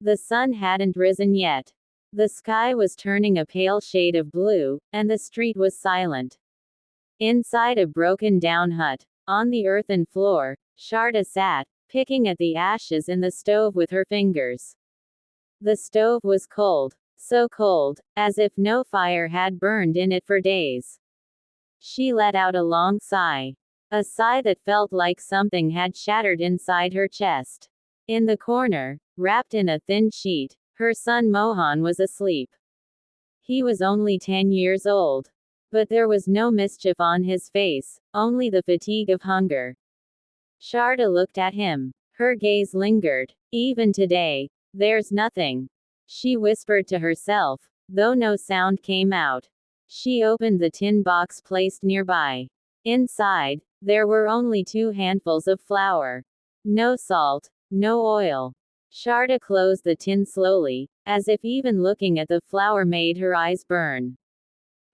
The sun hadn't risen yet. The sky was turning a pale shade of blue, and the street was silent. Inside a broken down hut, on the earthen floor, Sharda sat, picking at the ashes in the stove with her fingers. The stove was cold, so cold, as if no fire had burned in it for days. She let out a long sigh. A sigh that felt like something had shattered inside her chest. In the corner, wrapped in a thin sheet, her son Mohan was asleep. He was only 10 years old. But there was no mischief on his face, only the fatigue of hunger. Sharda looked at him. Her gaze lingered. Even today, there's nothing. She whispered to herself, though no sound came out. She opened the tin box placed nearby. Inside, there were only 2 handfuls of flour. No salt, no oil. Sharda closed the tin slowly, as if even looking at the flour made her eyes burn.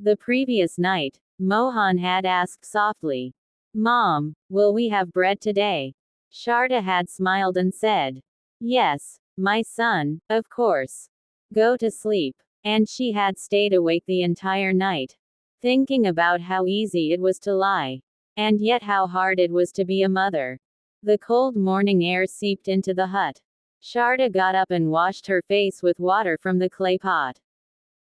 The previous night, Mohan had asked softly, "Mom, will we have bread today?" Sharda had smiled and said, "Yes, my son, of course. Go to sleep." And she had stayed awake the entire night, thinking about how easy it was to lie, and yet how hard it was to be a mother. The cold morning air seeped into the hut. Sharda got up and washed her face with water from the clay pot.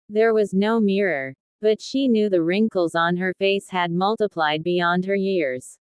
There was no mirror, but she knew the wrinkles on her face had multiplied beyond her years.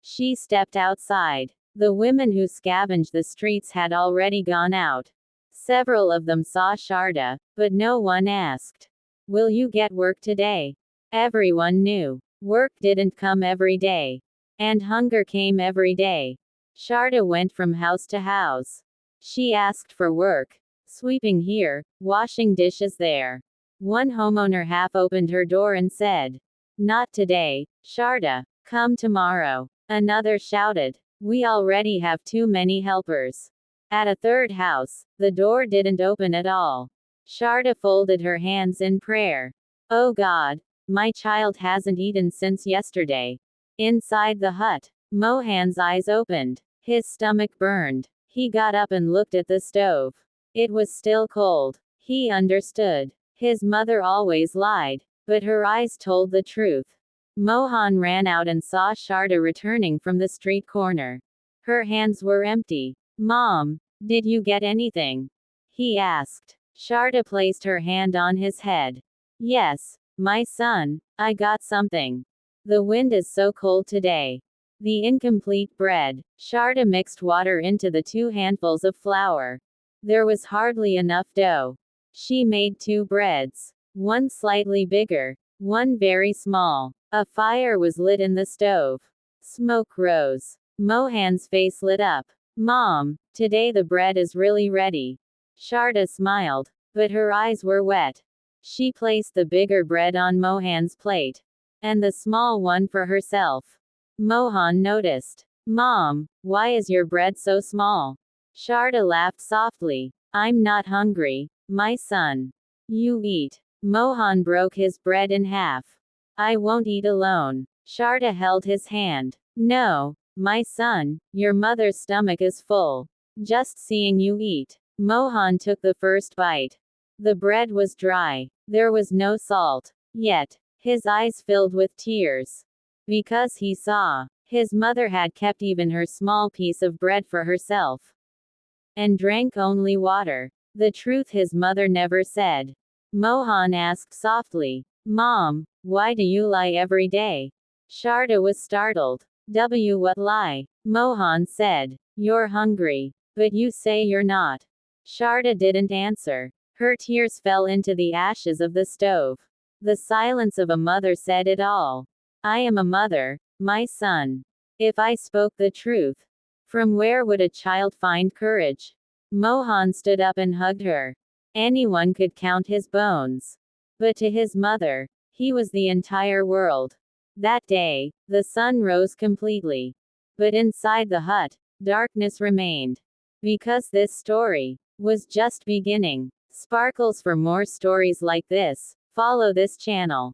She stepped outside. The women who scavenged the streets had already gone out. Several of them saw Sharda, but no one asked, "Will you get work today?" Everyone knew. Work didn't come every day. And hunger came every day. Sharda went from house to house. She asked for work. Sweeping here, washing dishes there. One homeowner half opened her door and said, "Not today, Sharda. Come tomorrow." Another shouted, "We already have too many helpers." At a third house, the door didn't open at all. Sharda folded her hands in prayer. "Oh God, my child hasn't eaten since yesterday." Inside the hut, Mohan's eyes opened. His stomach burned. He got up and looked at the stove. It was still cold. He understood. His mother always lied, but her eyes told the truth. Mohan ran out and saw Sharda returning from the street corner. Her hands were empty. "Mom, did you get anything?" he asked. Sharda placed her hand on his head. "Yes, my son, I got something. The wind is so cold today." The incomplete bread. Sharda mixed water into the 2 handfuls of flour. There was hardly enough dough. She made 2 breads. One slightly bigger, one very small. A fire was lit in the stove. Smoke rose. Mohan's face lit up. "Mom, today the bread is really ready." Sharda smiled, but her eyes were wet. She placed the bigger bread on Mohan's plate, and the small one for herself. Mohan noticed. "Mom, why is your bread so small?" Sharda laughed softly. "I'm not hungry, my son. You eat." Mohan broke his bread in half. "I won't eat alone." Sharda held his hand. "No, my son, your mother's stomach is full. Just seeing you eat." Mohan took the first bite. The bread was dry. There was no salt. Yet, his eyes filled with tears. Because he saw, his mother had kept even her small piece of bread for herself. And drank only water. The truth his mother never said. Mohan asked softly, "Mom, why do you lie every day?" Sharda was startled. What lie?" Mohan said. "You're hungry. But you say you're not." Sharda didn't answer. Her tears fell into the ashes of the stove. The silence of a mother said it all. "I am a mother, my son. If I spoke the truth, from where would a child find courage?" Mohan stood up and hugged her. Anyone could count his bones. But to his mother, he was the entire world. That day, the sun rose completely. But inside the hut, darkness remained. Because this story was just beginning. Sparkles for more stories like this. Follow this channel.